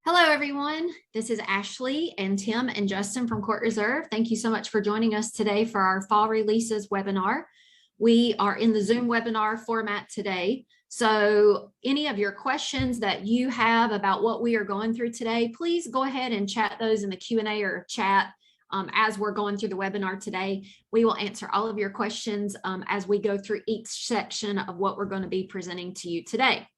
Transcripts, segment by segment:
Hello, everyone. This is Ashley and Tim and Justin from Court Reserve. Thank you so much for joining us today for our fall releases webinar. We are in the Zoom webinar format today. So any of your questions that you have about what we are going through today, please go ahead and chat those in the Q&A or chat as we're going through the webinar today. We will answer all of your questions as we go through each section of what we're going to be presenting to you today.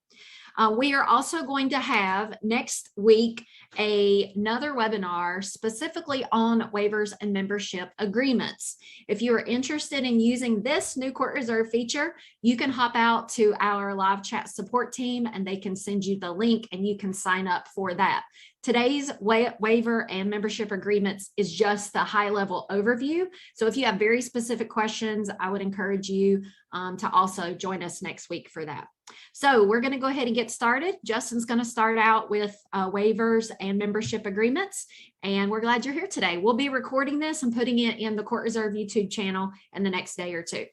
We are also going to have next week another webinar specifically on waivers and membership agreements. If you are interested in using this new Court Reserve feature, you can hop out to our live chat support team and they can send you the link and you can sign up for that. Today's waiver and membership agreements is just the high-level overview. So if you have very specific questions, I would encourage you to also join us next week for that. So we're going to go ahead and get started. Justin's going to start out with waivers and membership agreements, and we're glad you're here today. We'll be recording this and putting it in the Court Reserve YouTube channel in the next day or two.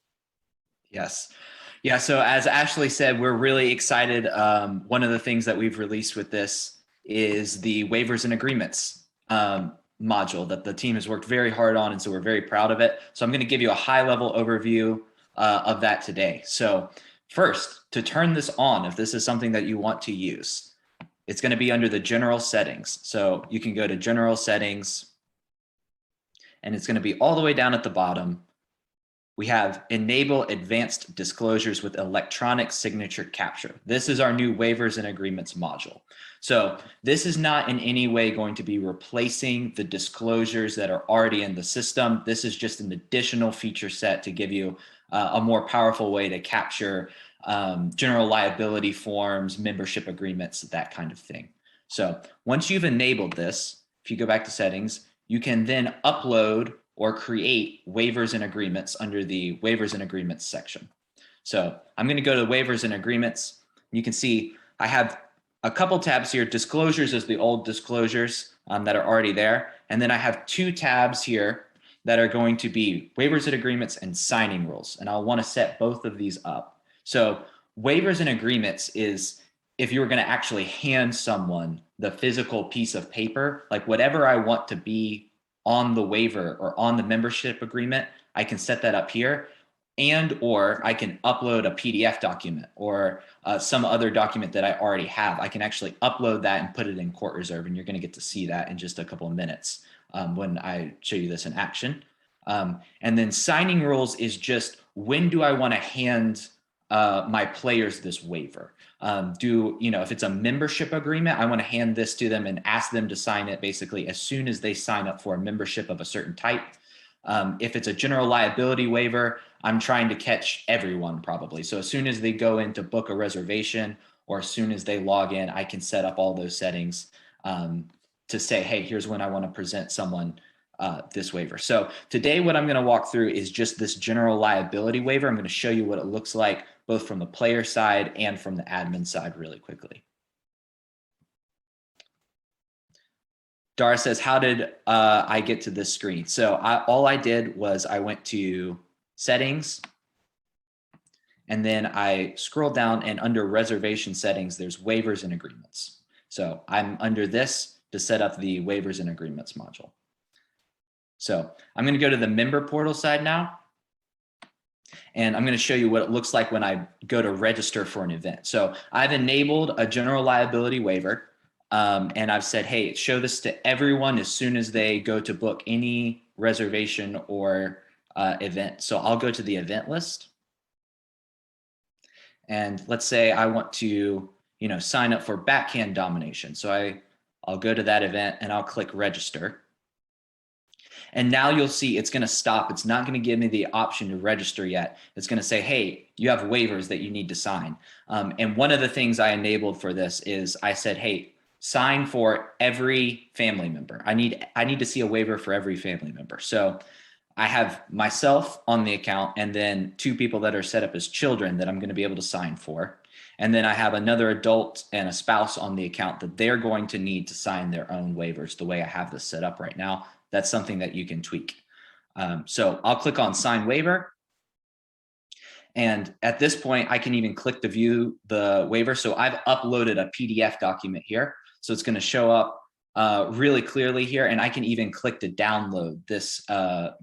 Yes. Yeah, so as Ashley said, we're really excited. One of the things that we've released with this is the Waivers and Agreements module that the team has worked very hard on, and so we're very proud of it. So I'm going to give you a high-level overview of that today. So first, to turn this on, if this is something that you want to use, it's going to be under the general settings. So you can go to general settings, and it's going to be all the way down at the bottom. We have enable advanced disclosures with electronic signature capture. This is our new waivers and agreements module. So this is not in any way going to be replacing the disclosures that are already in the system. This is just an additional feature set to give you a more powerful way to capture general liability forms, membership agreements, that kind of thing. So once you've enabled this, if you go back to settings, you can then upload or create waivers and agreements under the waivers and agreements section. So I'm going to go to waivers and agreements. You can see I have a couple tabs here. Disclosures is the old disclosures that are already there. And then I have two tabs here that are going to be waivers and agreements and signing rules. And I'll want to set both of these up. So waivers and agreements is if you were going to actually hand someone the physical piece of paper, like whatever I want to be on the waiver or on the membership agreement, I can set that up here, and or I can upload a PDF document or some other document that I already have. I can actually upload that and put it in Court Reserve, and you're going to get to see that in just a couple of minutes when I show you this in action. And then signing rules is just when do I want to hand my players this waiver. If it's a membership agreement, I want to hand this to them and ask them to sign it basically as soon as they sign up for a membership of a certain type. If it's a general liability waiver, I'm trying to catch everyone probably. So as soon as they go in to book a reservation or as soon as they log in, I can set up all those settings to say, hey, here's when I want to present someone this waiver. So today what I'm going to walk through is just this general liability waiver. I'm going to show you what it looks like both from the player side and from the admin side really quickly. Dara says, how did I get to this screen? So all I did was I went to settings and then I scrolled down, and under reservation settings, there's waivers and agreements. So I'm under this to set up the waivers and agreements module. So I'm going to go to the member portal side now, and I'm going to show you what it looks like when I go to register for an event. So I've enabled a general liability waiver, and I've said, hey, show this to everyone as soon as they go to book any reservation or event. So I'll go to the event list, and let's say I want to sign up for backhand domination. So I'll go to that event and I'll click register. And now you'll see it's going to stop. It's not going to give me the option to register yet. It's going to say, hey, you have waivers that you need to sign. And one of the things I enabled for this is I said, hey, sign for every family member. I need to see a waiver for every family member. So I have myself on the account and then two people that are set up as children that I'm going to be able to sign for. And then I have another adult and a spouse on the account that they're going to need to sign their own waivers the way I have this set up right now. That's something that you can tweak. So I'll click on sign waiver. And at this point, I can even click to view the waiver. So I've uploaded a PDF document here. So it's going to show up really clearly here. And I can even click to download this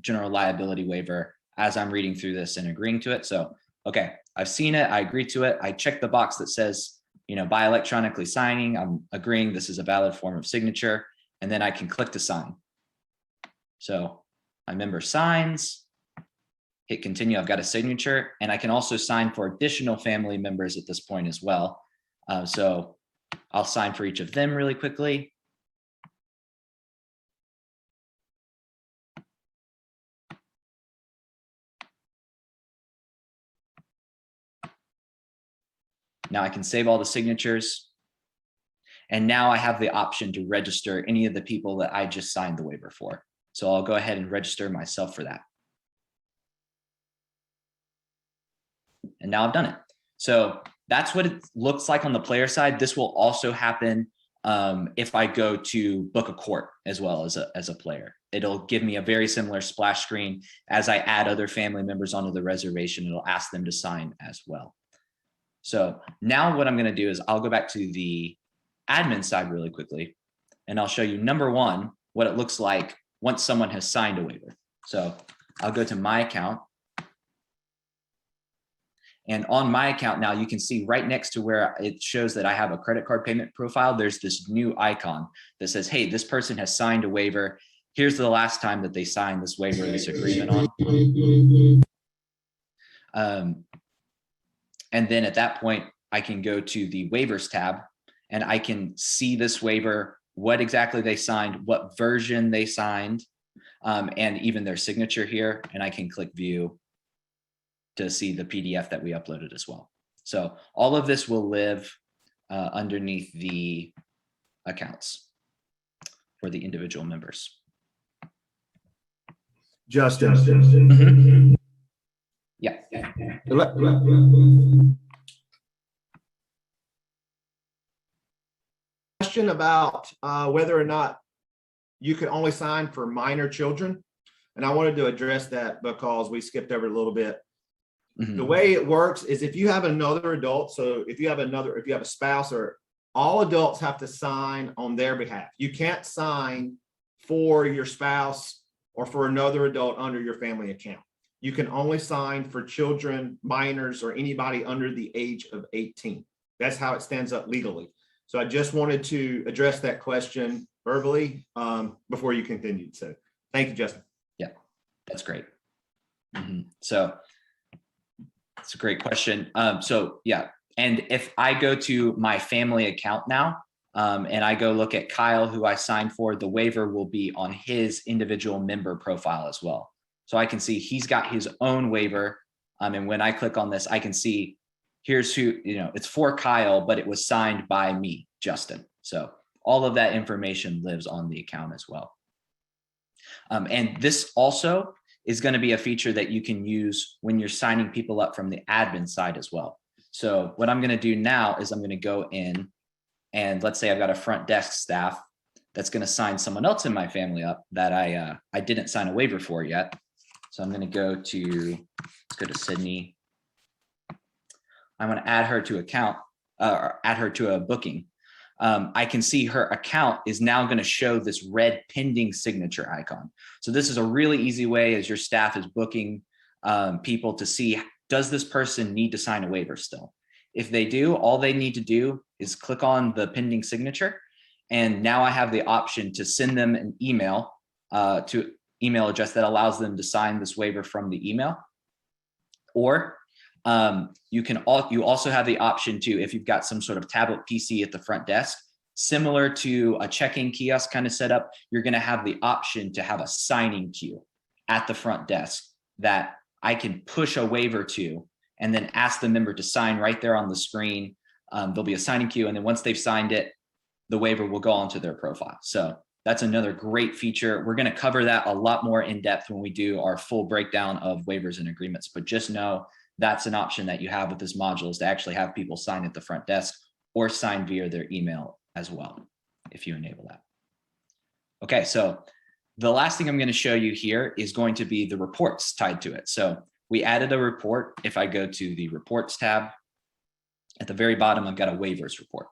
general liability waiver as I'm reading through this and agreeing to it. So, okay, I've seen it. I agree to it. I check the box that says, by electronically signing, I'm agreeing this is a valid form of signature. And then I can click to sign. So my member signs, hit continue. I've got a signature, and I can also sign for additional family members at this point as well. So I'll sign for each of them really quickly. Now I can save all the signatures. And now I have the option to register any of the people that I just signed the waiver for. So I'll go ahead and register myself for that. And now I've done it. So that's what it looks like on the player side. This will also happen if I go to book a court as well as a player. It'll give me a very similar splash screen. As I add other family members onto the reservation, it'll ask them to sign as well. So now what I'm going to do is I'll go back to the admin side really quickly, and I'll show you, number one, what it looks like once someone has signed a waiver. So I'll go to my account. And on my account now, you can see right next to where it shows that I have a credit card payment profile, there's this new icon that says, hey, this person has signed a waiver. Here's the last time that they signed this waiver, this agreement on. And then at that point, I can go to the waivers tab, and I can see this waiver, what exactly they signed, what version they signed, and even their signature here. And I can click view to see the PDF that we uploaded as well. So all of this will live underneath the accounts for the individual members. Justin. Mm-hmm. Yeah. Question about whether or not you can only sign for minor children. And I wanted to address that because we skipped over a little bit. Mm-hmm. The way it works is if you have another adult, so if you have a spouse, or all adults have to sign on their behalf. You can't sign for your spouse or for another adult under your family account. You can only sign for children, minors, or anybody under the age of 18. That's how it stands up legally. So I just wanted to address that question verbally before you continued. So thank you, Justin. Yeah, that's great. Mm-hmm. So it's a great question. So yeah, and if I go to my family account now, and I go look at Kyle, who I signed for, the waiver will be on his individual member profile as well. So I can see he's got his own waiver. And when I click on this, I can see here's who, it's for Kyle, but it was signed by me, Justin. So all of that information lives on the account as well. And this also is going to be a feature that you can use when you're signing people up from the admin side as well. So what I'm going to do now is I'm going to go in, and let's say I've got a front desk staff that's going to sign someone else in my family up that I didn't sign a waiver for yet. So I'm going to let's go to Sydney. I'm going to add her to account, or add her to a booking. I can see her account is now going to show this red pending signature icon. So this is a really easy way as your staff is booking people to see, does this person need to sign a waiver still? If they do, all they need to do is click on the pending signature. And now I have the option to send them an email to email address that allows them to sign this waiver from the email. Or you also have the option to, if you've got some sort of tablet PC at the front desk, similar to a check-in kiosk kind of setup, you're going to have the option to have a signing queue at the front desk that I can push a waiver to and then ask the member to sign right there on the screen. There'll be a signing queue, and then once they've signed it, the waiver will go onto their profile. So that's another great feature. We're going to cover that a lot more in depth when we do our full breakdown of waivers and agreements, but just know that's an option that you have with this module, is to actually have people sign at the front desk or sign via their email as well, if you enable that. Okay, so the last thing I'm going to show you here is going to be the reports tied to it. So we added a report. If I go to the reports tab, at the very bottom, I've got a waivers report.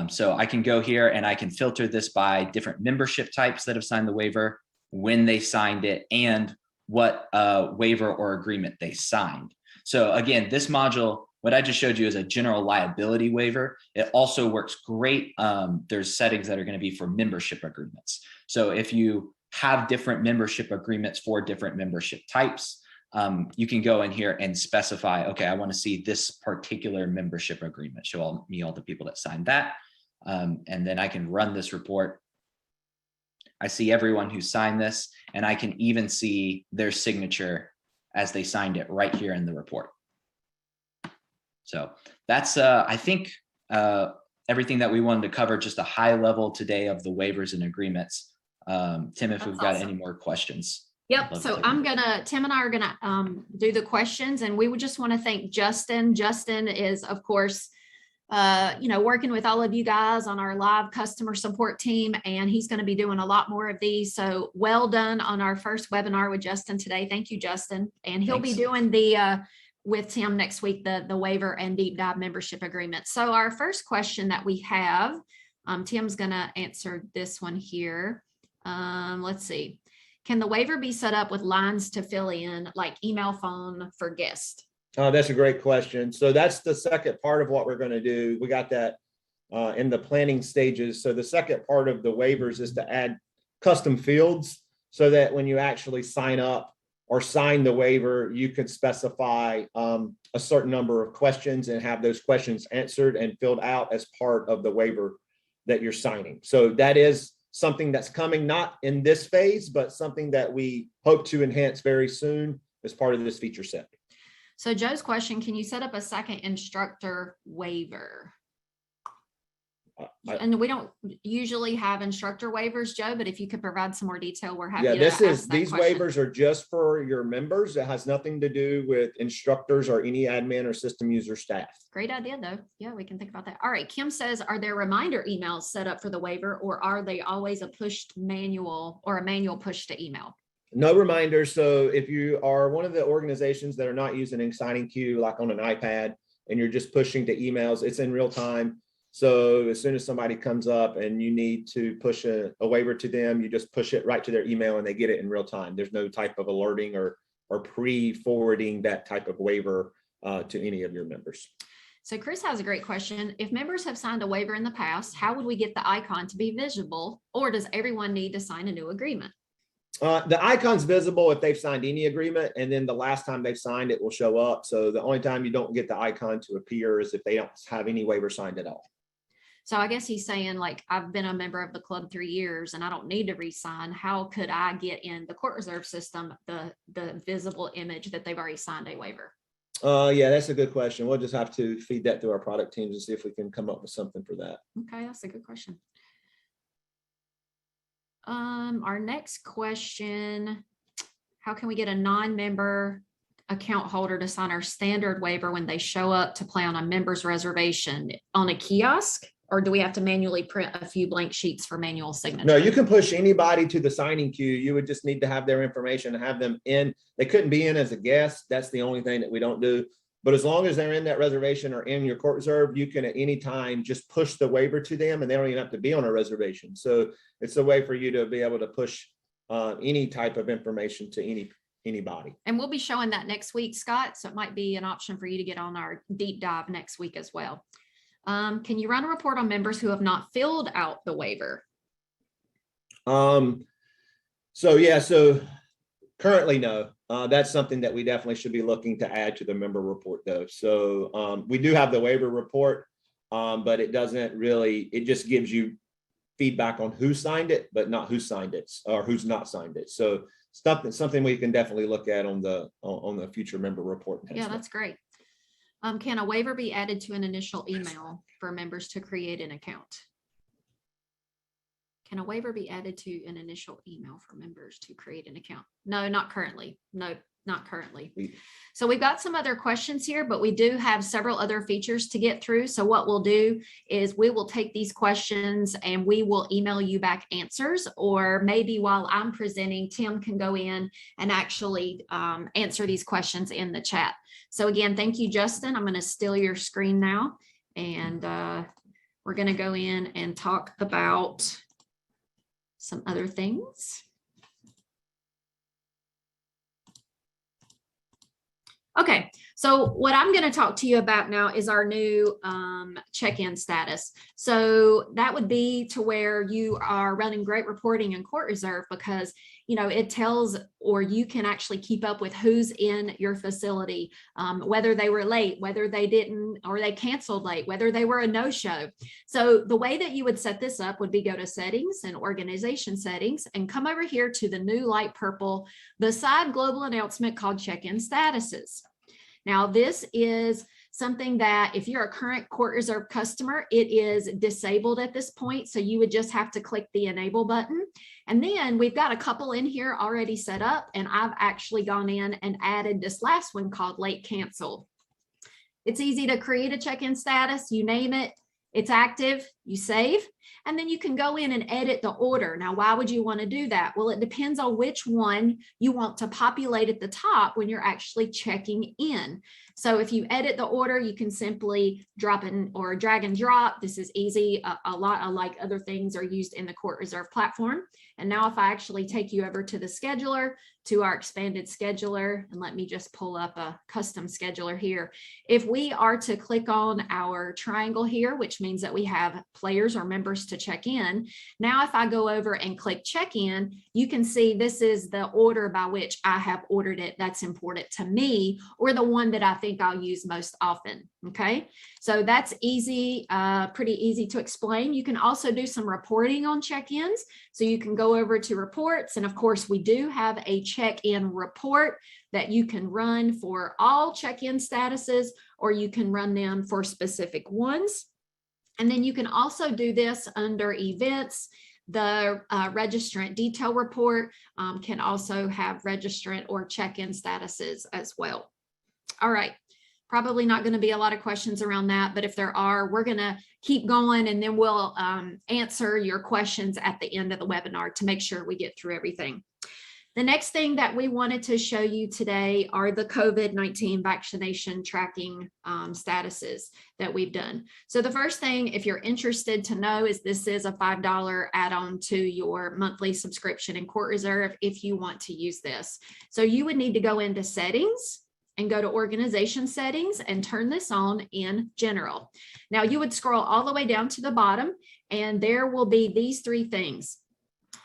So I can go here and I can filter this by different membership types that have signed the waiver, when they signed it, and what waiver or agreement they signed. So again, this module, what I just showed you is a general liability waiver. It also works great. There's settings that are going to be for membership agreements. So if you have different membership agreements for different membership types, you can go in here and specify, okay, I want to see this particular membership agreement, show me all the people that signed that. And then I can run this report. I see everyone who signed this, and I can even see their signature as they signed it right here in the report. So that's, I think, everything that we wanted to cover, just a high level today of the waivers and agreements. Tim, if we've got any more questions. Yep. So Tim and I are gonna do the questions, and we would just want to thank Justin. Justin is, of course, working with all of you guys on our live customer support team, and he's going to be doing a lot more of these. So well done on our first webinar with Justin today. Thank you, Justin. And he'll be doing the with Tim next week, the waiver and deep dive membership agreement. So our first question that we have, Tim's going to answer this one here. Let's see. Can the waiver be set up with lines to fill in, like email, phone for guests? Oh, that's a great question. So that's the second part of what we're going to do. We got that in the planning stages. So the second part of the waivers is to add custom fields so that when you actually sign up or sign the waiver, you could specify a certain number of questions and have those questions answered and filled out as part of the waiver that you're signing. So that is something that's coming, not in this phase, but something that we hope to enhance very soon as part of this feature set. So Joe's question, can you set up a second instructor waiver? And we don't usually have instructor waivers, Joe, but if you could provide some more detail, we're happy to ask that question. These waivers are just for your members. It has nothing to do with instructors or any admin or system user staff. Great idea, though. Yeah, we can think about that. All right. Kim says, are there reminder emails set up for the waiver, or are they always a pushed manual or a manual push to email? No reminders. So if you are one of the organizations that are not using a signing queue, like on an iPad, and you're just pushing to emails, it's in real time. So as soon as somebody comes up and you need to push a waiver to them, you just push it right to their email and they get it in real time. There's no type of alerting or pre-forwarding that type of waiver to any of your members. So Chris has a great question. If members have signed a waiver in the past, how would we get the icon to be visible, or does everyone need to sign a new agreement? The icon's visible if they've signed any agreement, and then the last time they've signed it will show up. So the only time you don't get the icon to appear is if they don't have any waiver signed at all. So I guess he's saying, like, I've been a member of the club 3 years and I don't need to re-sign. How could I get in the court reserve system the visible image that they've already signed a waiver? Yeah, that's a good question. We'll just have to feed that through our product teams and see if we can come up with something for that. Okay, that's a good question. Our next question, how can we get a non-member account holder to sign our standard waiver when they show up to play on a member's reservation on a kiosk? Or do we have to manually print a few blank sheets for manual signature? No, you can push anybody to the signing queue. You would just need to have their information and have them in. They couldn't be in as a guest. That's the only thing that we don't do. But as long as they're in that reservation or in your court reserve, you can at any time just push the waiver to them and they don't even have to be on a reservation. So it's a way for you to be able to push any type of information to anybody. And we'll be showing that next week, Scott. So it might be an option for you to get on our deep dive next week as well. Can you run a report on members who have not filled out the waiver? So currently, no. That's something that we definitely should be looking to add to the member report, though. So we do have the waiver report, but it doesn't really, it just gives you feedback on who signed it, but not who signed it or who's not signed it. So something we can definitely look at on the future member report. Yeah, that's great. Can a waiver be added to an initial email for members to create an account? Can a waiver be added to an initial email for members to create an account? No, not currently. No, not currently. So we've got some other questions here, but we do have several other features to get through. So what we'll do is we will take these questions and we will email you back answers, or maybe while I'm presenting, Tim can go in and actually answer these questions in the chat. So again, thank you, Justin. I'm going to steal your screen now, and we're going to go in and talk about some other things. Okay, so what I'm going to talk to you about now is our new check-in status. So that would be to where you are running great reporting in court reserve, because it tells, or you can actually keep up with who's in your facility, whether they were late, whether they didn't, or they canceled late, whether they were a no-show. So the way that you would set this up would be go to settings and organization settings and come over here to the new light purple beside global announcement called check-in statuses. Now, this is something that if you're a current court reserve customer, it is disabled at this point. So you would just have to click the enable button. And then we've got a couple in here already set up, and I've actually gone in and added this last one called late cancel. It's easy to create a check-in status. You name it, it's active, you save, and then you can go in and edit the order. Now, why would you want to do that? Well, it depends on which one you want to populate at the top when you're actually checking in. So if you edit the order, you can simply drop in or drag and drop. This is easy. A lot of like other things are used in the court reserve platform. And now if I actually take you over to the scheduler, to our expanded scheduler, and let me just pull up a custom scheduler here. If we are to click on our triangle here, which means that we have players or members to check in. Now, if I go over and click check in, you can see this is the order by which I have ordered it. That's important to me, or the one that I think I'll use most often. Okay, so that's easy, pretty easy to explain. You can also do some reporting on check-ins. So you can go over to reports, and of course we do have a check-in report that you can run for all check-in statuses, or you can run them for specific ones. And then you can also do this under events. The registrant detail report can also have registrant or check-in statuses as well. All right. Probably not going to be a lot of questions around that, but if there are, we're going to keep going, and then we'll answer your questions at the end of the webinar to make sure we get through everything. The next thing that we wanted to show you today are the COVID-19 vaccination tracking statuses that we've done. So the first thing, if you're interested to know, is this is a $5 add-on to your monthly subscription in Court Reserve if you want to use this. So you would need to go into settings and go to organization settings and turn this on in general. Now you would scroll all the way down to the bottom, and there will be these three things.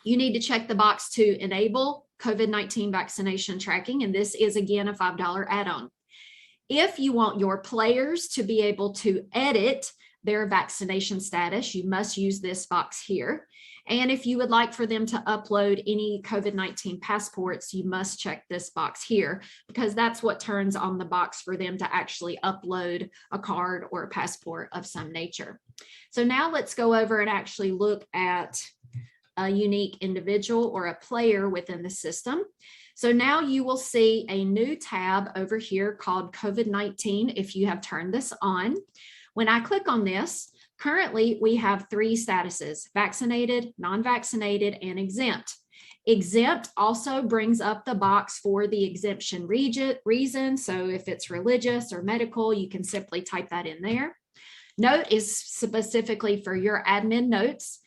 You need to check the box to enable COVID-19 vaccination tracking, and this is again a $5 add-on. If you want your players to be able to edit their vaccination status, you must use this box here. And if you would like for them to upload any COVID-19 passports, you must check this box here, because that's what turns on the box for them to actually upload a card or a passport of some nature. So now let's go over and actually look at a unique individual or a player within the system. So now you will see a new tab over here called COVID-19 if you have turned this on. When I click on this, currently we have three statuses: vaccinated, non-vaccinated, and exempt. Exempt also brings up the box for the exemption reason. So if it's religious or medical, you can simply type that in there. Note is specifically for your admin notes.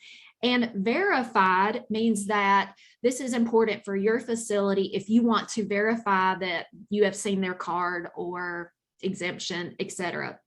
And verified means that this is important for your facility if you want to verify that you have seen their card or exemption, etc.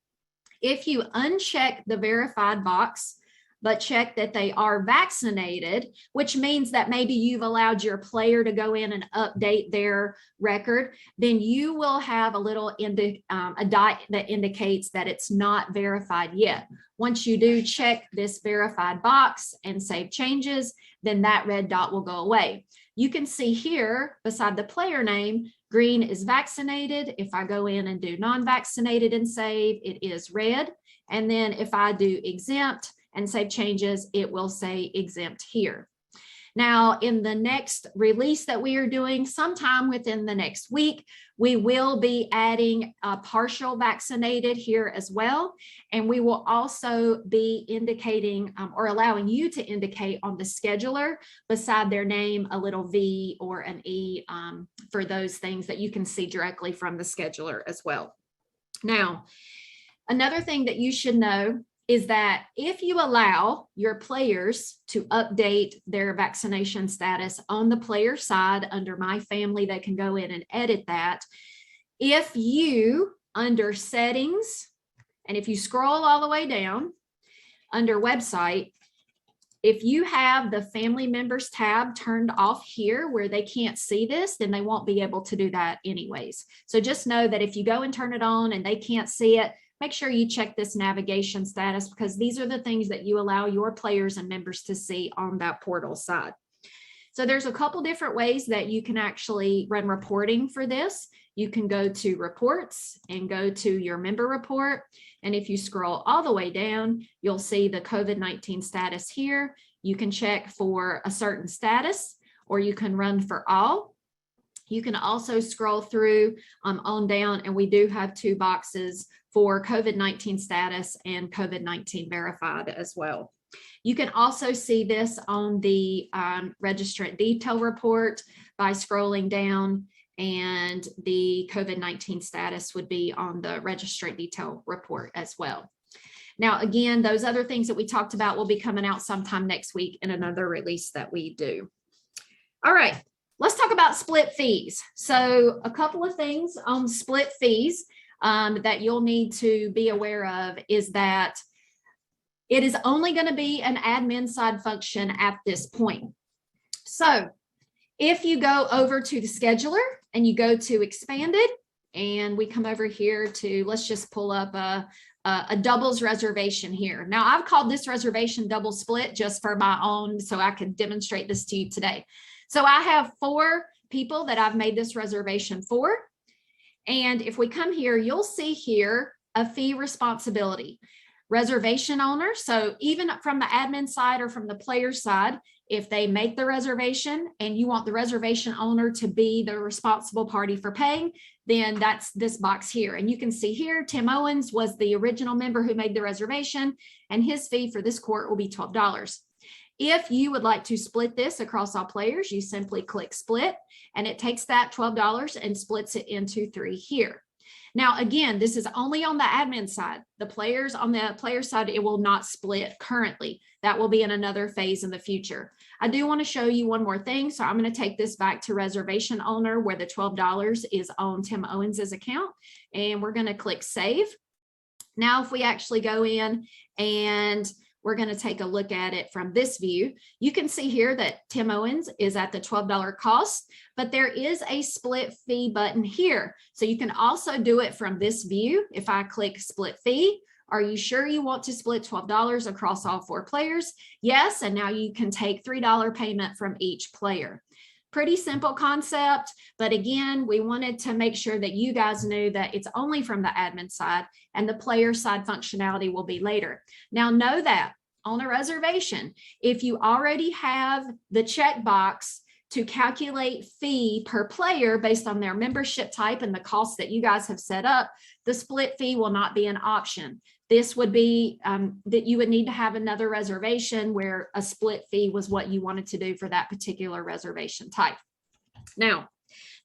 If you uncheck the verified box, but check that they are vaccinated, which means that maybe you've allowed your player to go in and update their record, then you will have a little a dot that indicates that it's not verified yet. Once you do check this verified box and save changes, then that red dot will go away. You can see here beside the player name, green is vaccinated. If I go in and do non-vaccinated and save, it is red. And then if I do exempt and save changes, it will say exempt here. Now, in the next release that we are doing, sometime within the next week, we will be adding partial vaccinated here as well. And we will also be indicating or allowing you to indicate on the scheduler beside their name a little V or an E for those things that you can see directly from the scheduler as well. Now, another thing that you should know is that if you allow your players to update their vaccination status on the player side under My Family, they can go in and edit that. If you, under settings, and if you scroll all the way down under website, if you have the family members tab turned off here where they can't see this, then they won't be able to do that anyways. So just know that if you go and turn it on and they can't see it, make sure you check this navigation status, because these are the things that you allow your players and members to see on that portal side. So there's a couple different ways that you can actually run reporting for this. You can go to reports and go to your member report. And if you scroll all the way down, you'll see the COVID-19 status here. You can check for a certain status, or you can run for all. You can also scroll through on down, and we do have 2 boxes for COVID-19 status and COVID-19 verified as well. You can also see this on the Registrant detail report by scrolling down, and the COVID-19 status would be on the Registrant detail report as well. Now, again, those other things that we talked about will be coming out sometime next week in another release that we do. All right, let's talk about split fees. So a couple of things on split fees that you'll need to be aware of is that it is only going to be an admin side function at this point. So if you go over to the scheduler and you go to expanded, and we come over here to, let's just pull up a doubles reservation here. Now I've called this reservation double split just for my own, so I can demonstrate this to you today. So I have 4 people that I've made this reservation for. And if we come here, you'll see here a fee responsibility. Reservation owner, so even from the admin side or from the player side, if they make the reservation and you want the reservation owner to be the responsible party for paying, then that's this box here. And you can see here, Tim Owens was the original member who made the reservation, and his fee for this court will be $12. If you would like to split this across all players, you simply click split, and it takes that $12 and splits it into 3 here. Now, again, this is only on the admin side. The players on the player side, it will not split currently. That will be in another phase in the future. I do want to show you one more thing. So I'm going to take this back to reservation owner, where the $12 is on Tim Owens's account, and we're going to click save. Now, if we actually go in and we're going to take a look at it from this view, you can see here that Tim Owens is at the $12 cost, but there is a split fee button here. So you can also do it from this view. If I click split fee, are you sure you want to split $12 across all 4 players? Yes, and now you can take $3 payment from each player. Pretty simple concept, but again, we wanted to make sure that you guys knew that it's only from the admin side, and the player side functionality will be later. Now know that on a reservation, if you already have the checkbox to calculate fee per player based on their membership type and the costs that you guys have set up, the split fee will not be an option. This would be that you would need to have another reservation where a split fee was what you wanted to do for that particular reservation type. Now,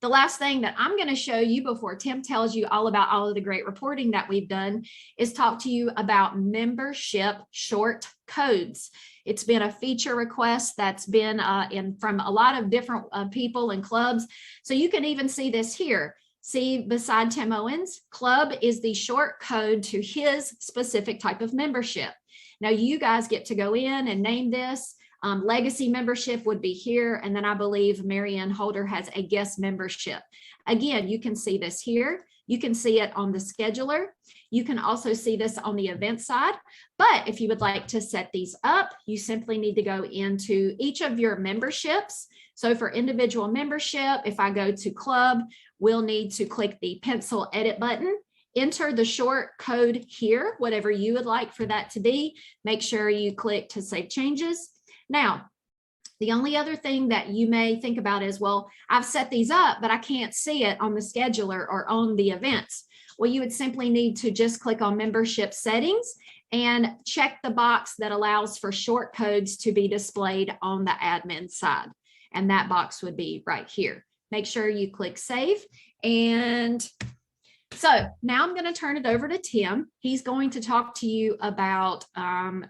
the last thing that I'm going to show you before Tim tells you all about all of the great reporting that we've done is talk to you about membership short codes. It's been a feature request that's been from a lot of different people and clubs. So you can even see this here. See, beside Tim Owens, club is the short code to his specific type of membership. Now you guys get to go in and name this. Legacy membership would be here. And then I believe Marianne Holder has a guest membership. Again, you can see this here. You can see it on the scheduler. You can also see this on the event side. But if you would like to set these up, you simply need to go into each of your memberships. So for individual membership, if I go to club, we'll need to click the pencil edit button, enter the short code here, whatever you would like for that to be. Make sure you click to save changes. Now, the only other thing that you may think about is, well, I've set these up, but I can't see it on the scheduler or on the events. Well, you would simply need to just click on membership settings and check the box that allows for short codes to be displayed on the admin side. And that box would be right here. Make sure you click save, and So now I'm going to turn it over to Tim. He's going to talk to you about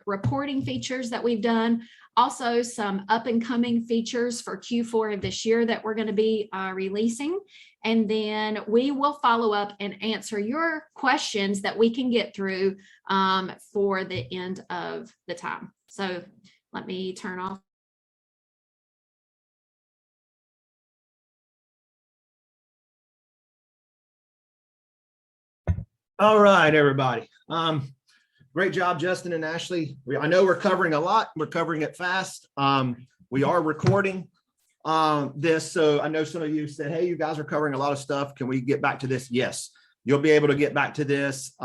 reporting features that we've done, also some up and coming features for Q4 of this year that we're going to be releasing. And then we will follow up and answer your questions that we can get through for the end of the time. So let me turn off. All right, everybody. Great job, Justin and Ashley. I know we're covering a lot. We're covering it fast. We are recording this. So I know some of you said, hey, you guys are covering a lot of stuff. Can we get back to this? Yes, you'll be able to get back to this.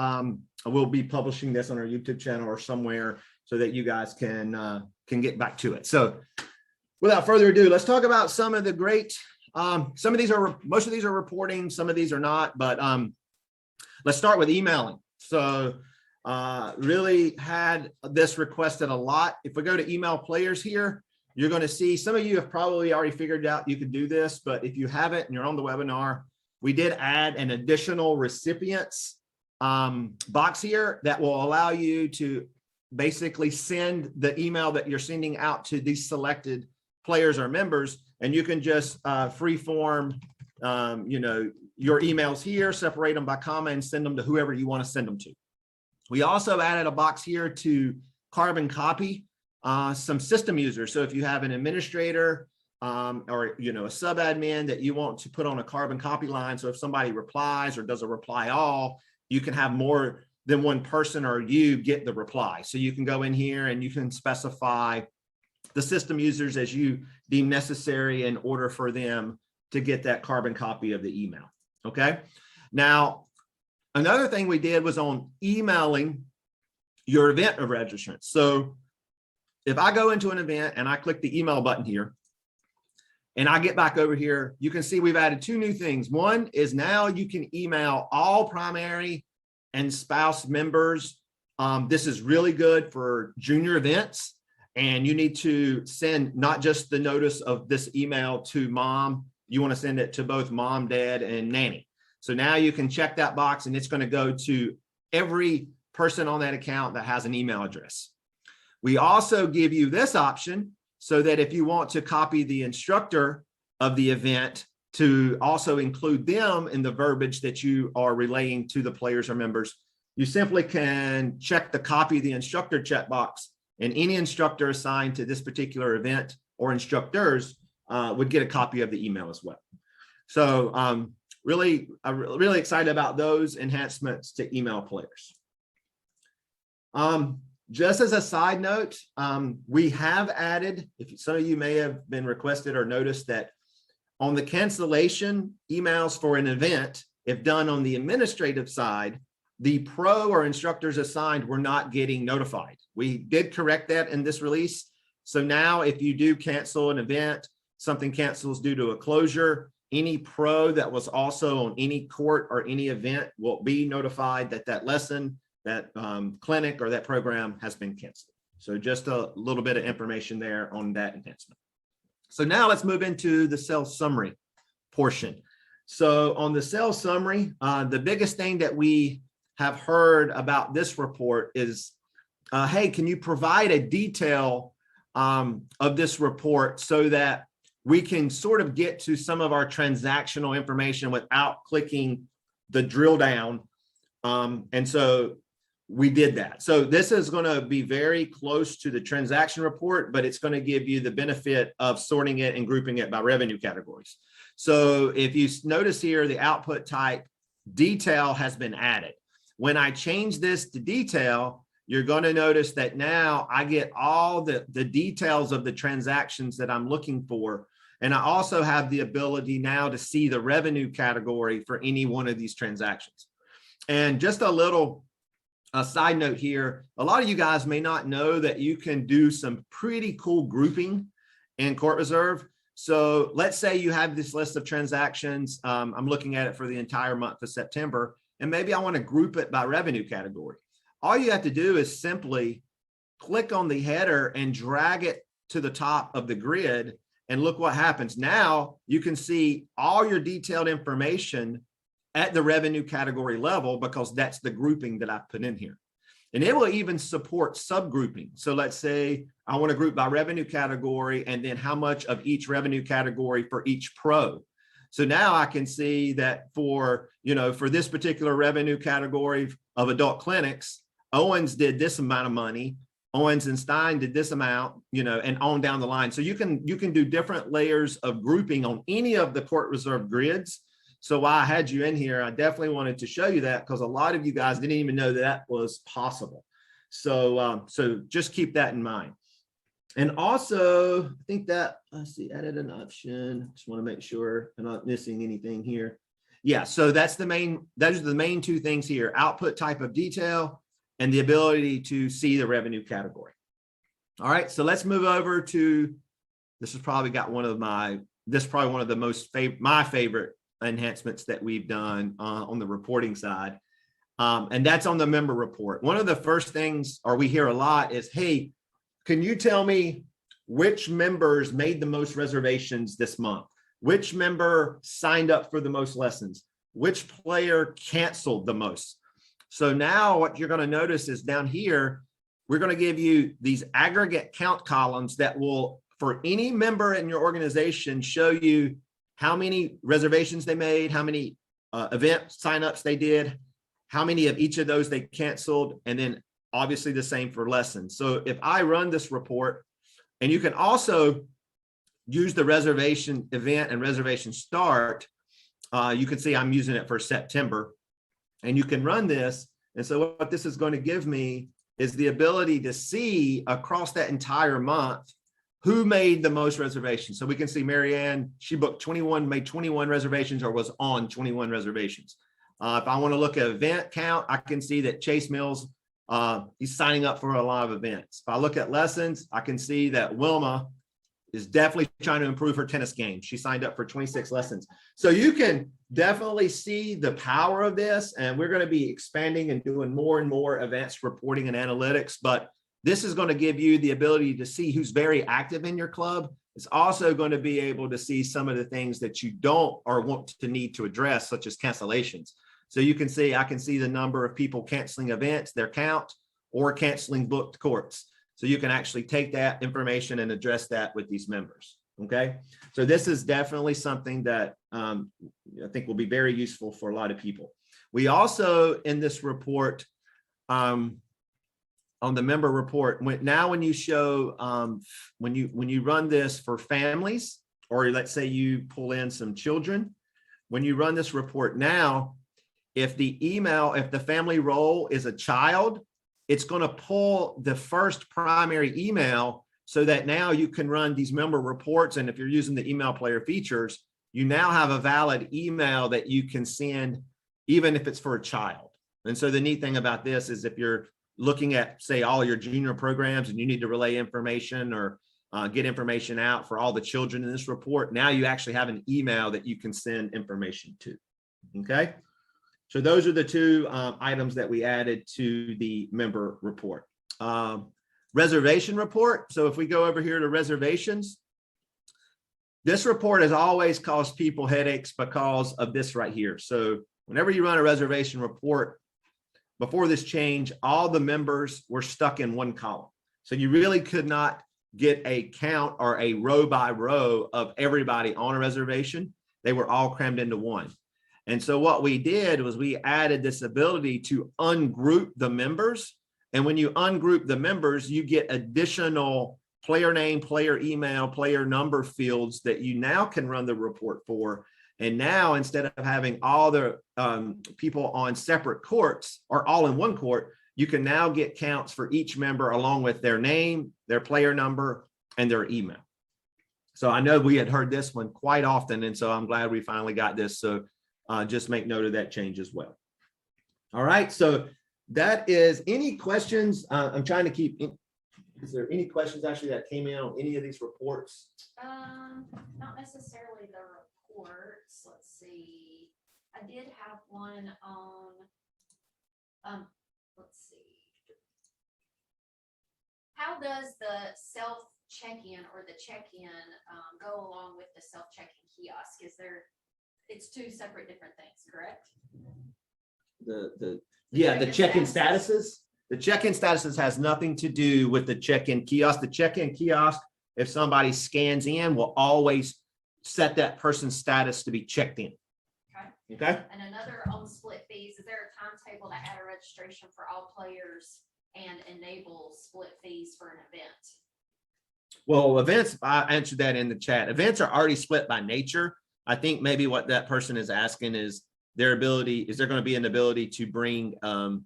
We'll be publishing this on our YouTube channel or somewhere so that you guys can get back to it. So without further ado, let's talk about some of the great, most of these are reporting, some of these are not, but let's start with emailing. So really had this requested a lot. If we go to email players here, you're going to see some of you have probably already figured out you could do this, but if you haven't and you're on the webinar, we did add an additional recipients box here that will allow you to basically send the email that you're sending out to these selected players or members, and you can just free form, your emails here, separate them by comma and send them to whoever you want to send them to. We also added a box here to carbon copy some system users. So if you have an administrator or a sub-admin that you want to put on a carbon copy line, so if somebody replies or does a reply all, you can have more than one person or you get the reply. So you can go in here and you can specify the system users as you deem necessary in order for them to get that carbon copy of the email. Okay. Now, another thing we did was on emailing your event of registrants. So if I go into an event and I click the email button here and I get back over here, you can see we've added two new things. One is now you can email all primary and spouse members. This is really good for junior events. And you need to send not just the notice of this email to mom, you want to send it to both mom, dad, and nanny. So now you can check that box and it's going to go to every person on that account that has an email address. We also give you this option so that if you want to copy the instructor of the event to also include them in the verbiage that you are relaying to the players or members, you simply can check the copy the instructor checkbox, and any instructor assigned to this particular event or instructors would get a copy of the email as well. So I'm really excited about those enhancements to email players. Just as a side note, we have added, if some of you may have been requested or noticed that on the cancellation emails for an event, if done on the administrative side, the pro or instructors assigned were not getting notified. We did correct that in this release. So now if you do cancel an event, something cancels due to a closure, any pro that was also on any court or any event will be notified that that lesson, that clinic or that program has been canceled. So just a little bit of information there on that enhancement. So now let's move into the sales summary portion. So on the sales summary, the biggest thing that we have heard about this report is, hey, can you provide a detail of this report so that we can sort of get to some of our transactional information without clicking the drill down. And so we did that. So this is going to be very close to the transaction report, but it's going to give you the benefit of sorting it and grouping it by revenue categories. So if you notice here, the output type detail has been added. When I change this to detail, you're going to notice that now I get all the details of the transactions that I'm looking for. And I also have the ability now to see the revenue category for any one of these transactions. And just a little side note here, a lot of you guys may not know that you can do some pretty cool grouping in Court Reserve. So let's say you have this list of transactions. I'm looking at it for the entire month of September, and maybe I want to group it by revenue category. All you have to do is simply click on the header and drag it to the top of the grid, and look what happens. Now you can see all your detailed information at the revenue category level, because that's the grouping that I put in here. And it will even support subgrouping. So let's say I want to group by revenue category and then how much of each revenue category for each pro. So now I can see that for, for this particular revenue category of adult clinics, Owens did this amount of money, Owens and Stein did this amount, and on down the line. So you can do different layers of grouping on any of the court reserve grids. So while I had you in here, I definitely wanted to show you that, because a lot of you guys didn't even know that was possible. So, so just keep that in mind. And also, I think that, let's see, added an option. Just want to make sure I'm not missing anything here. Yeah, so those are the main two things here: output type of detail and the ability to see the revenue category. All right, so let's move over to, this is probably one of the most my favorite enhancements that we've done on the reporting side. And that's on the member report. One of the first things, or we hear a lot, is, hey, can you tell me which members made the most reservations this month? Which member signed up for the most lessons? Which player canceled the most? So now what you're going to notice is down here, we're going to give you these aggregate count columns that will, for any member in your organization, show you how many reservations they made, how many event signups they did, how many of each of those they canceled, and then obviously the same for lessons. So if I run this report, and you can also use the reservation event and reservation start, you can see I'm using it for September, and you can run this. And so what this is going to give me is the ability to see across that entire month who made the most reservations. So we can see Marianne, she booked 21, made 21 reservations, or was on 21 reservations. If I want to look at event count, I can see that Chase Mills, he's signing up for a lot of events. If I look at lessons, I can see that Wilma is definitely trying to improve her tennis game. She signed up for 26 lessons. So you can definitely see the power of this, and we're going to be expanding and doing more and more advanced reporting and analytics, but this is going to give you the ability to see who's very active in your club. It's also going to be able to see some of the things that you don't or want to need to address, such as cancellations. So you can see, I can see the number of people canceling events, their count, or canceling booked courts. So you can actually take that information and address that with these members. Okay. So this is definitely something that I think will be very useful for a lot of people. We also, in this report, on the member report, when you show, when you run this for families, or let's say you pull in some children, when you run this report now, if the family role is a child, it's going to pull the first primary email, so that now you can run these member reports. And if you're using the email player features, you now have a valid email that you can send, even if it's for a child. And so the neat thing about this is, if you're looking at, say, all your junior programs and you need to relay information or get information out for all the children in this report, now you actually have an email that you can send information to. Okay. So those are the two items that we added to the member report. Reservation report. So if we go over here to reservations, this report has always caused people headaches because of this right here. So whenever you run a reservation report, before this change, all the members were stuck in one column. So you really could not get a count or a row by row of everybody on a reservation. They were all crammed into one. And so what we did was we added this ability to ungroup the members. And when you ungroup the members, you get additional player name, player email, player number fields that you now can run the report for. And now, instead of having all the people on separate courts or all in one court, you can now get counts for each member along with their name, their player number, and their email. So I know we had heard this one quite often, and so I'm glad we finally got this. So just make note of that change as well. All right, so that is, any questions? I'm trying to keep, is there any questions actually that came in on any of these reports? Not necessarily the reports. Let's see. I did have one on, let's see. How does the self check-in or the check-in go along with the self check-in kiosk? Is there It's two separate different things, correct? The check-in check-in statuses. statuses. The check-in statuses has nothing to do with the check-in kiosk. The check-in kiosk, if somebody scans in, will always set that person's status to be checked in. Okay. And another on split fees, is there a timetable to add a registration for all players and enable split fees for an event? Well, events, I answered that in the chat. Events are already split by nature. I think maybe what that person is asking is their ability, is there going to be an ability to bring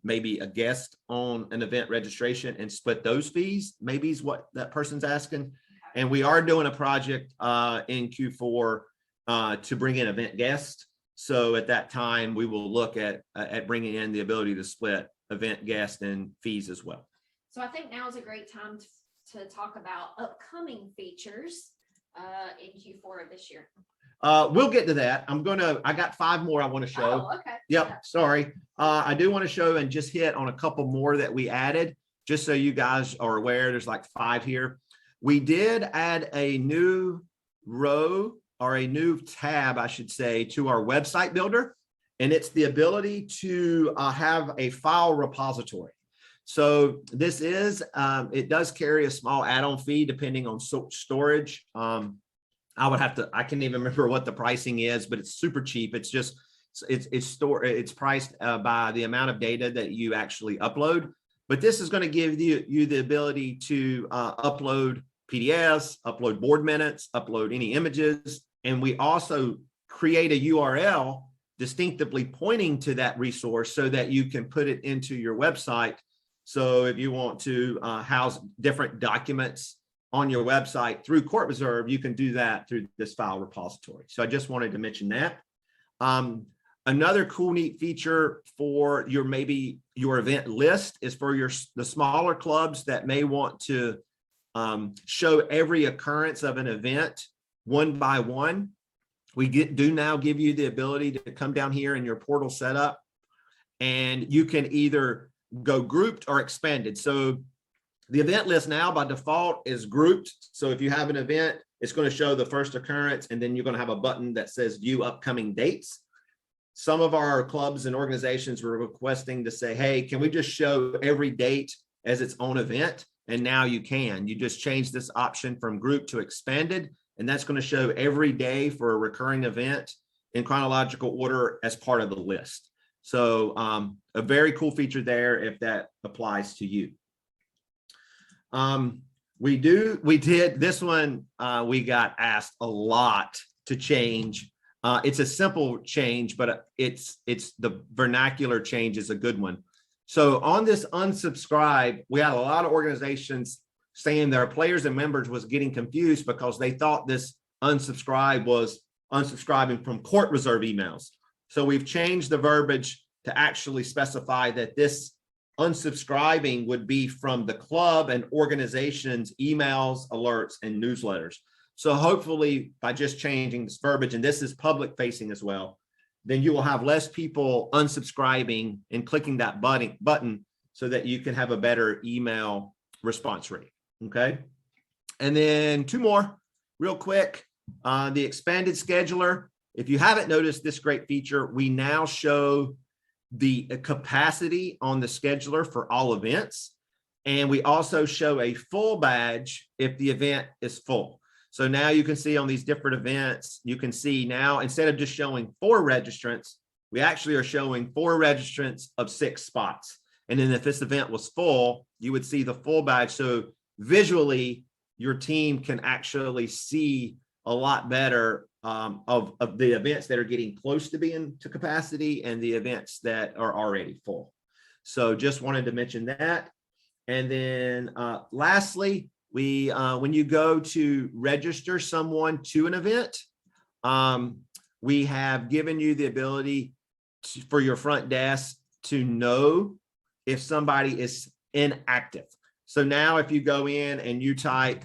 maybe a guest on an event registration and split those fees? Maybe is what that person's asking. Okay. And we are doing a project in Q4 to bring in event guests. So at that time, we will look at bringing in the ability to split event guest and fees as well. So I think now is a great time to talk about upcoming features in Q4 of this year. We'll get to that. I got 5 more I want to show. Oh, okay. Yep. Yeah. Sorry. I do want to show and just hit on a couple more that we added, just so you guys are aware. There's like 5 here. We did add a new row, or a new tab, I should say, to our website builder. And it's the ability to have a file repository. So this is, it does carry a small add-on fee depending on storage. I can't even remember what the pricing is, but it's super cheap. It's just, it's priced by the amount of data that you actually upload. But this is going to give you the ability to upload PDFs, upload board minutes, upload any images. And we also create a URL distinctively pointing to that resource so that you can put it into your website. So if you want to house different documents on your website through Court Reserve, you can do that through this file repository. So I just wanted to mention that. Another cool, neat feature for maybe your event list is for the smaller clubs that may want to show every occurrence of an event one by one. We do now give you the ability to come down here in your portal setup, and you can either go grouped or expanded. So the event list now by default is grouped. So if you have an event, it's going to show the first occurrence, and then you're going to have a button that says view upcoming dates. Some of our clubs and organizations were requesting to say, hey, can we just show every date as its own event? And now you can. You just change this option from group to expanded, and that's going to show every day for a recurring event in chronological order as part of the list. So a very cool feature there if that applies to you. We did this one. We got asked a lot to change. It's a simple change, but it's the vernacular change is a good one. So on this unsubscribe, we had a lot of organizations saying their players and members was getting confused because they thought this unsubscribe was unsubscribing from Court Reserve emails. So we've changed the verbiage to actually specify that this unsubscribing would be from the club and organization's emails, alerts, and newsletters. So hopefully by just changing this verbiage, and this is public facing as well, then you will have less people unsubscribing and clicking that button so that you can have a better email response rate. Okay. And then 2 more real quick. The expanded scheduler. If you haven't noticed this great feature, we now show the capacity on the scheduler for all events. And we also show a full badge if the event is full. So now you can see on these different events, you can see now instead of just showing 4 registrants, we actually are showing 4 registrants of 6 spots. And then if this event was full, you would see the full badge. So visually, your team can actually see a lot better of the events that are getting close to being to capacity and the events that are already full. So just wanted to mention that. And then lastly, when you go to register someone to an event, we have given you the ability for your front desk to know if somebody is inactive. So now if you go in and you type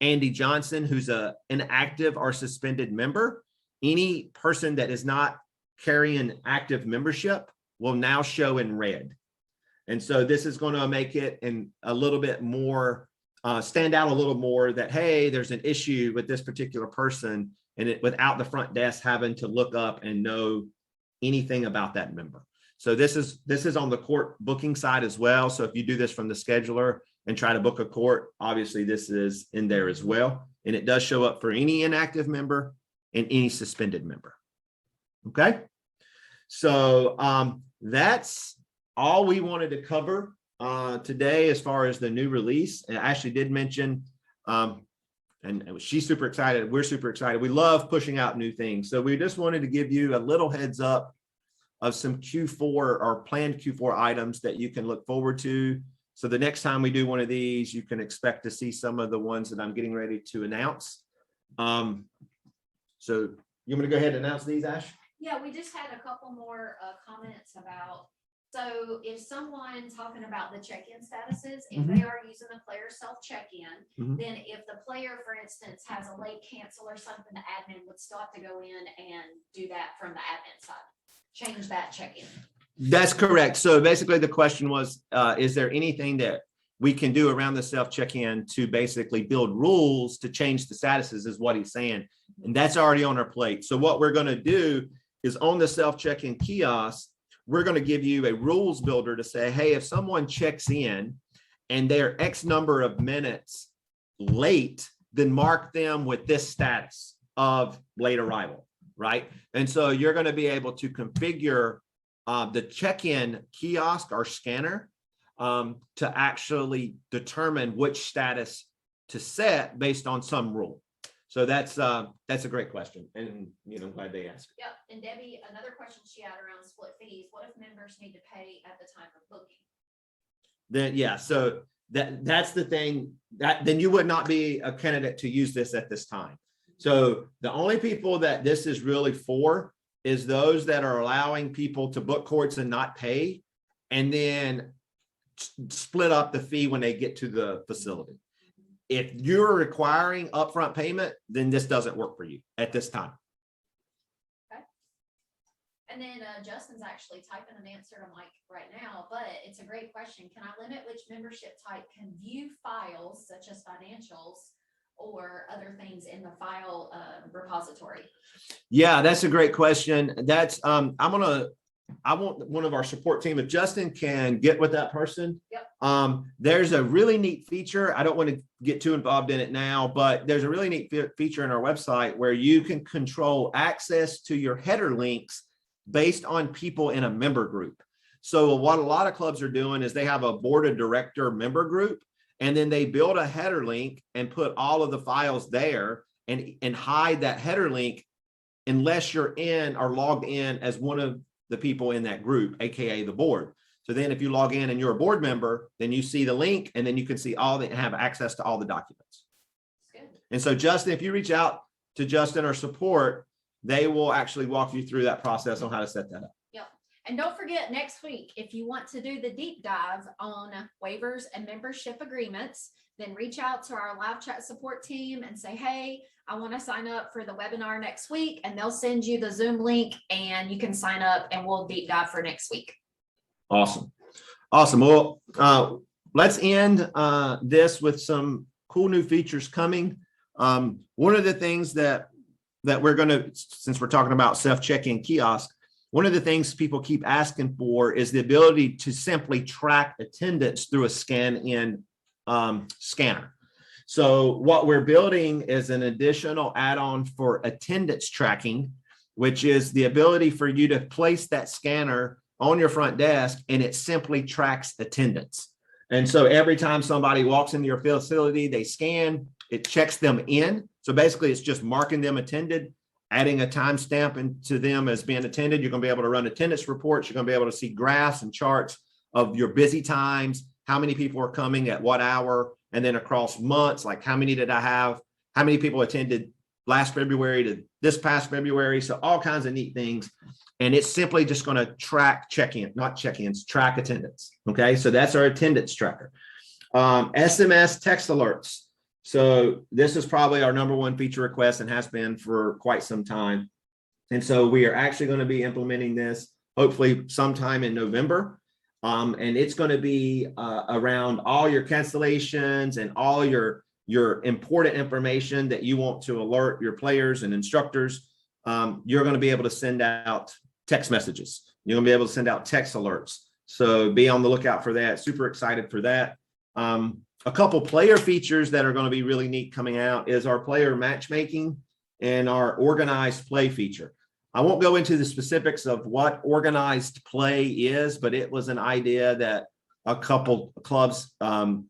Andy Johnson, who's an inactive or suspended member, any person that is not carrying active membership will now show in red. And so this is going to make it a little bit more stand out a little more that, hey, there's an issue with this particular person and without the front desk having to look up and know anything about that member. So this is on the court booking side as well. So if you do this from the scheduler and try to book a court, obviously this is in there as well. And it does show up for any inactive member and any suspended member. Okay. So that's all we wanted to cover today as far as the new release. And Ashley did mention, and she's super excited. We're super excited. We love pushing out new things. So we just wanted to give you a little heads up of some Q4 or planned Q4 items that you can look forward to. So the next time we do one of these, you can expect to see some of the ones that I'm getting ready to announce. So you want me to go ahead and announce these, Ash? Yeah, we just had a couple more comments about, so if someone talking about the check-in statuses, if they are using the player self-check-in, then if the player, for instance, has a late cancel or something, the admin would still have to go in and do that from the admin side. Change that check-in. That's correct. So basically the question was, is there anything that we can do around the self-check-in to basically build rules to change the statuses is what he's saying. And that's already on our plate. So what we're going to do is on the self-check-in kiosk, we're going to give you a rules builder to say, hey, if someone checks in and they're X number of minutes late, then mark them with this status of late arrival, right? And so you're going to be able to configure the check-in kiosk or scanner to actually determine which status to set based on some rule. So that's a great question, and I'm glad they asked. Yep. And Debbie, another question she had around split fees. What if members need to pay at the time of booking? Then yeah, so that's the thing that then you would not be a candidate to use this at this time. So the only people that this is really for is those that are allowing people to book courts and not pay, and then split up the fee when they get to the facility. If you're requiring upfront payment, then this doesn't work for you at this time. Okay. And then Justin's actually typing an answer to Mike right now, but it's a great question. Can I limit which membership type can view files such as financials or other things in the file repository? Yeah, that's a great question. That's I want one of our support team, if Justin can get with that person. Yep. There's a really neat feature. I don't want to get too involved in it now, but there's a really neat feature in our website where you can control access to your header links based on people in a member group. So what a lot of clubs are doing is they have a board of director member group, and then they build a header link and put all of the files there and hide that header link unless you're in or logged in as one of the people in that group, AKA the board. So then if you log in and you're a board member, then you see the link and then you can see all the, have access to all the documents. Good. And so Justin, if you reach out to Justin or support, they will actually walk you through that process on how to set that up. Yep. And don't forget next week, if you want to do the deep dive on waivers and membership agreements, then reach out to our live chat support team and say, hey, I want to sign up for the webinar next week, and they'll send you the Zoom link and you can sign up and we'll deep dive for next week. Awesome. Awesome. Well, let's end this with some cool new features coming. One of the things that we're going to, since we're talking about self-check-in kiosk, one of the things people keep asking for is the ability to simply track attendance through a scan-in scanner. So what we're building is an additional add-on for attendance tracking, which is the ability for you to place that scanner on your front desk and it simply tracks attendance. And so every time somebody walks into your facility, they scan, it checks them in. So basically it's just marking them attended, adding a timestamp into them as being attended. You're going to be able to run attendance reports. You're going to be able to see graphs and charts of your busy times, how many people are coming at what hour, and then across months, like how many did I have, how many people attended last February to this past February. So all kinds of neat things. And it's simply just going to track check-in, not check-ins, track attendance. Okay, so that's our attendance tracker. SMS Text Alerts. So this is probably our #1 feature request and has been for quite some time. And so we are actually going to be implementing this hopefully sometime in November. And it's going to be around all your cancellations and all your your important information that you want to alert your players and instructors, you're going to be able to send out text messages. You're going to be able to send out text alerts. So be on the lookout for that. Super excited for that. A couple player features that are going to be really neat coming out is our player matchmaking and our organized play feature. I won't go into the specifics of what organized play is, but it was an idea that a couple clubs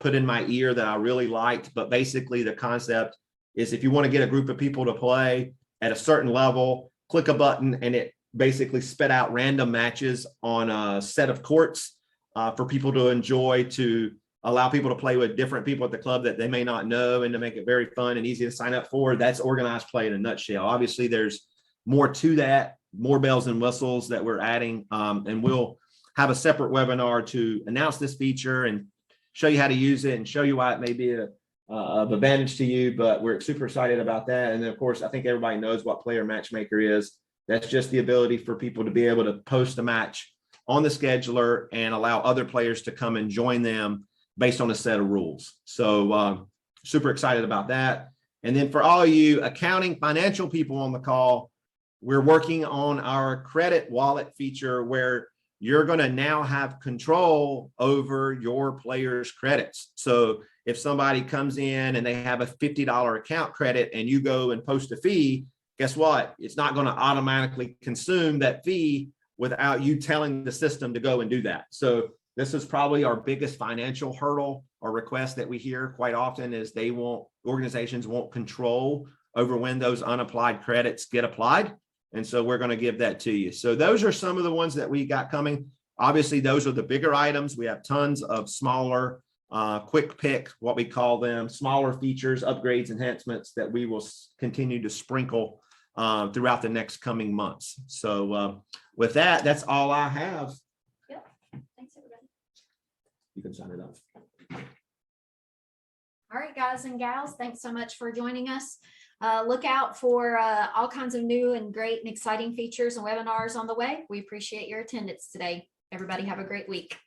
put in my ear that I really liked. But basically the concept is if you want to get a group of people to play at a certain level, click a button and it basically spit out random matches on a set of courts for people to enjoy, to allow people to play with different people at the club that they may not know, and to make it very fun and easy to sign up for. That's organized play in a nutshell. Obviously, there's more to that, more bells and whistles that we're adding, and we'll have a separate webinar to announce this feature and show you how to use it and show you why it may be of advantage to you. But we're super excited about that. And then, of course, I think everybody knows what Player Matchmaker is. That's just the ability for people to be able to post a match on the scheduler and allow other players to come and join them based on a set of rules. So super excited about that. And then for all you accounting, financial people on the call, we're working on our credit wallet feature where you're going to now have control over your players' credits. So if somebody comes in and they have a $50 account credit and you go and post a fee, guess what? It's not going to automatically consume that fee without you telling the system to go and do that. So this is probably our biggest financial hurdle or request that we hear quite often is organizations won't control over when those unapplied credits get applied. And so we're going to give that to you. So those are some of the ones that we got coming. Obviously, those are the bigger items. We have tons of smaller, quick pick, what we call them, smaller features, upgrades, enhancements that we will continue to sprinkle throughout the next coming months. So with that, that's all I have. Yep. Thanks, everybody. You can sign it up. All right, guys and gals, thanks so much for joining us. Look out for all kinds of new and great and exciting features and webinars on the way. We appreciate your attendance today. Everybody have a great week.